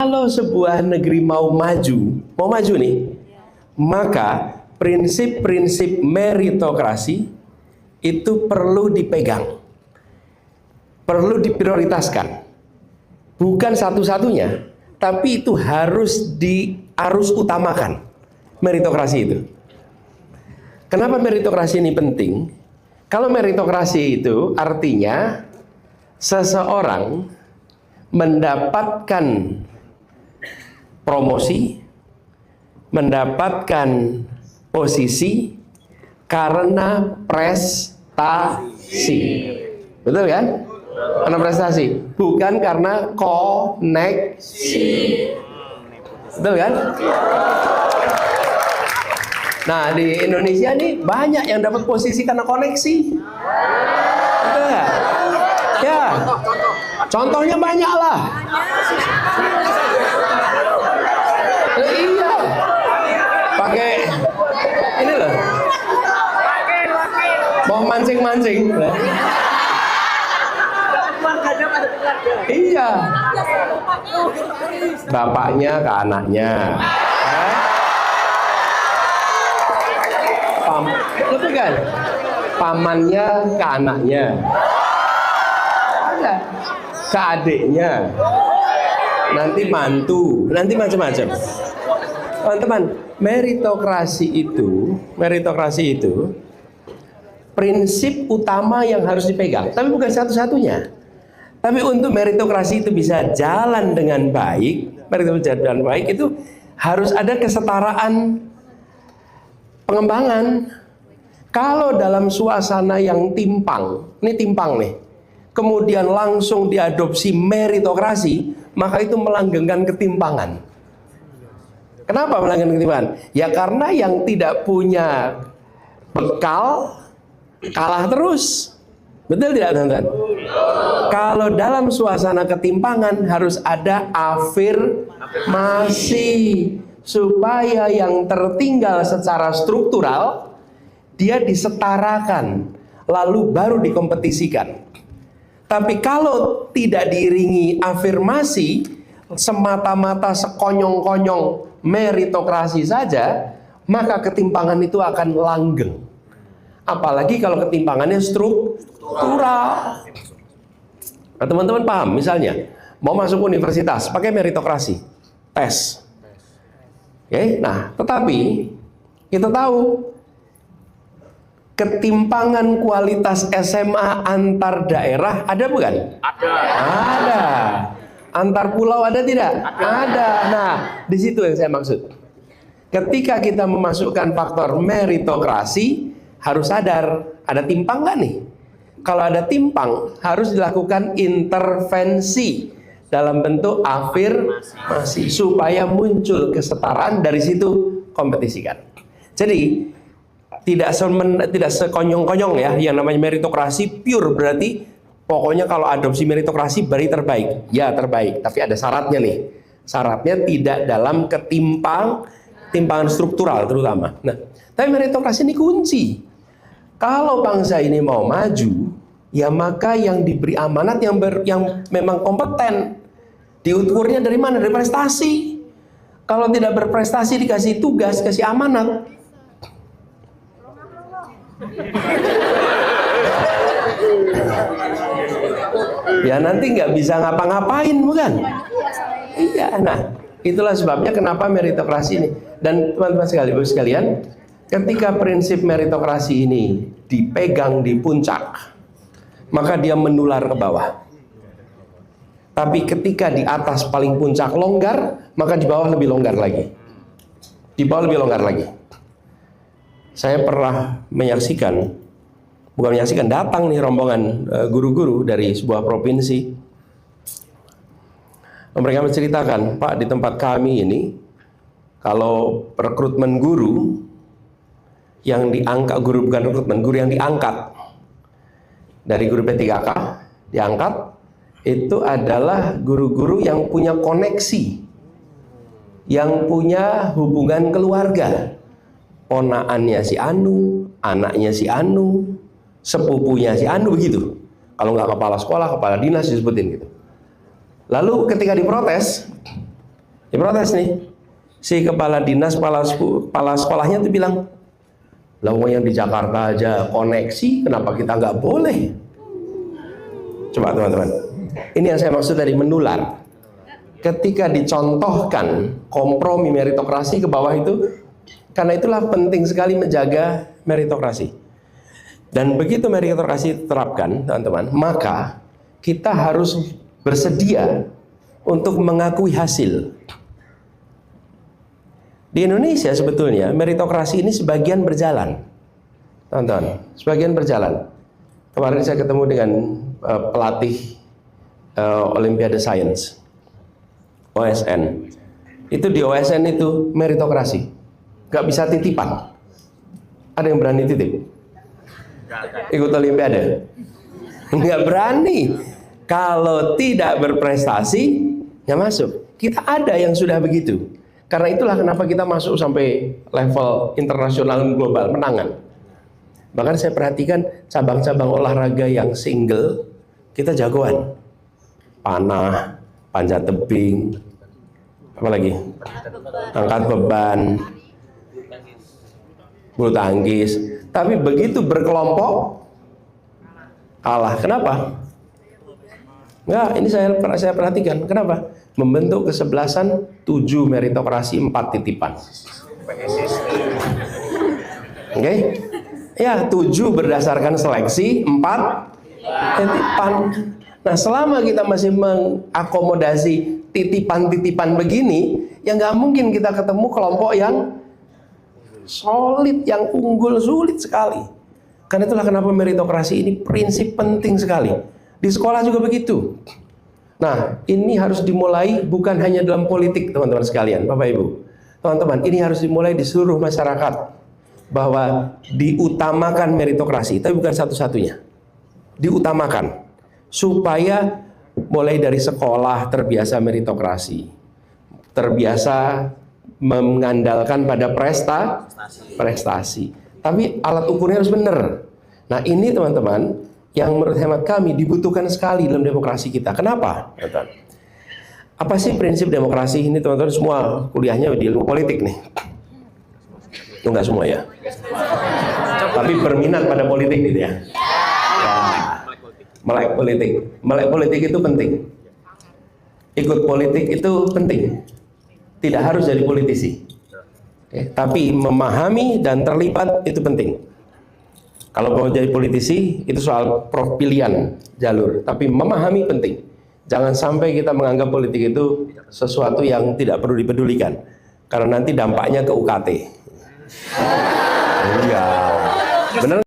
Kalau sebuah negeri mau maju nih, maka prinsip-prinsip meritokrasi itu perlu dipegang, perlu diprioritaskan. Bukan satu-satunya, tapi itu harus utamakan meritokrasi itu. Kenapa meritokrasi ini penting? Kalau meritokrasi itu artinya seseorang mendapatkan promosi, mendapatkan posisi karena prestasi. Betul kan? Karena prestasi, bukan karena koneksi. Betul kan? Nah, di Indonesia nih banyak yang dapat posisi karena koneksi. Betul ya? Ya. Contohnya banyak lah. Iya. Pakai ini loh. Mau mancing-mancing. Iya. Bapaknya ke anaknya. Betul kan? Pamannya ke anaknya. Ada. Ke adiknya. Nanti mantu, nanti macam-macam. Teman-teman, meritokrasi itu prinsip utama yang harus dipegang, tapi bukan satu-satunya. Tapi untuk meritokrasi itu bisa jalan dengan baik, itu harus ada kesetaraan pengembangan. Kalau dalam suasana yang timpang, ini timpang nih, kemudian langsung diadopsi meritokrasi, maka itu melanggengkan ketimpangan. Kenapa melanggengkan ketimpangan? Ya karena yang tidak punya bekal kalah terus. Betul tidak, teman-teman? Kalau dalam suasana ketimpangan harus ada afirmasi supaya yang tertinggal secara struktural dia disetarakan, lalu baru dikompetisikan. Tapi kalau tidak diiringi afirmasi, semata-mata sekonyong-konyong meritokrasi saja, maka ketimpangan itu akan langgeng. Apalagi kalau ketimpangannya struktural. Nah, teman-teman paham, misalnya mau masuk universitas pakai meritokrasi, tes. Oke, nah, tetapi kita tahu ketimpangan kualitas SMA antar daerah ada bukan? Ada. Antar pulau ada tidak? Ada. Nah, di situ yang saya maksud. Ketika kita memasukkan faktor meritokrasi, harus sadar ada timpang nggak nih? Kalau ada timpang, harus dilakukan intervensi dalam bentuk afirmasi supaya muncul kesetaraan, dari situ kompetisikan. Jadi tidak sekonyong-konyong ya, yang namanya meritokrasi pure berarti pokoknya kalau adopsi meritokrasi berarti terbaik. Ya terbaik, tapi ada syaratnya nih. Syaratnya tidak dalam ketimpangan struktural terutama. Nah, tapi meritokrasi ini kunci. Kalau bangsa ini mau maju, ya maka yang diberi amanat yang memang kompeten. Diukurnya dari mana? Dari prestasi. Kalau tidak berprestasi dikasih tugas, kasih amanat. Ya nanti nggak bisa ngapa-ngapain, bukan? Iya, nah itulah sebabnya kenapa meritokrasi ini. Dan teman-teman sekalian, ketika prinsip meritokrasi ini dipegang di puncak, maka dia menular ke bawah. Tapi ketika di atas paling puncak longgar, maka di bawah lebih longgar lagi. Di bawah lebih longgar lagi. Saya pernah datang nih rombongan guru-guru dari sebuah provinsi. Mereka menceritakan, Pak, di tempat kami ini, kalau rekrutmen guru yang diangkat, guru yang diangkat dari guru P3K, diangkat, itu adalah guru-guru yang punya koneksi, yang punya hubungan keluarga. Ponaannya si Anu, anaknya si Anu, sepupunya si Anu, begitu. Kalau nggak kepala sekolah, kepala dinas disebutin gitu. Lalu ketika diprotes, Diprotes nih. Si kepala dinas, kepala sekolahnya tuh bilang, lah yang di Jakarta aja koneksi, kenapa kita nggak boleh? Coba teman-teman, ini yang saya maksud dari menular. Ketika dicontohkan kompromi meritokrasi ke bawah itu, karena itulah penting sekali menjaga meritokrasi. Dan begitu meritokrasi diterapkan, teman-teman, maka kita harus bersedia untuk mengakui hasil. Di Indonesia sebetulnya meritokrasi ini sebagian berjalan, teman-teman, sebagian berjalan. Kemarin saya ketemu dengan pelatih Olimpiade Science, OSN. Itu di OSN itu meritokrasi, nggak bisa titipan. Ada yang berani titip? Ikut Olimpiade? Nggak berani. Kalau tidak berprestasi, nggak masuk. Kita ada yang sudah begitu. Karena itulah kenapa kita masuk sampai level internasional dan global, menangan. Bahkan saya perhatikan cabang-cabang olahraga yang single, kita jagoan. Panah, panjat tebing, apa lagi? Angkat beban, bulu tangkis. Tapi begitu berkelompok, kalah. Kenapa? Enggak, ini saya perhatikan. Kenapa? Membentuk kesebelasan 7 meritokrasi 4 titipan. Oke? Ya, 7 berdasarkan seleksi, 4 titipan. Nah, selama kita masih mengakomodasi titipan-titipan begini, ya nggak mungkin kita ketemu kelompok yang solid, yang unggul, sulit sekali. Karena itulah kenapa meritokrasi ini prinsip penting sekali. Di sekolah juga begitu. Nah, ini harus dimulai bukan hanya dalam politik, teman-teman sekalian, Bapak Ibu. Teman-teman, ini harus dimulai di seluruh masyarakat. Bahwa diutamakan meritokrasi, tapi bukan satu-satunya. Diutamakan. Supaya mulai dari sekolah terbiasa meritokrasi. Terbiasa mengandalkan pada prestasi. Tapi alat ukurnya harus benar. Nah, ini teman-teman, yang menurut hemat kami dibutuhkan sekali dalam demokrasi kita. Kenapa? Apa sih prinsip demokrasi ini, teman-teman? Semua kuliahnya di ilmu politik nih. Itu enggak semua ya. Tapi berminat pada politik gitu ya. Melek politik. Melek politik itu penting. Ikut politik itu penting. Tidak harus jadi politisi. Tapi memahami dan terlibat itu penting. Kalau mau jadi politisi, itu soal pilihan jalur. Tapi memahami penting. Jangan sampai kita menganggap politik itu sesuatu yang tidak perlu dipedulikan. Karena nanti dampaknya ke UKT. Iya. Benar.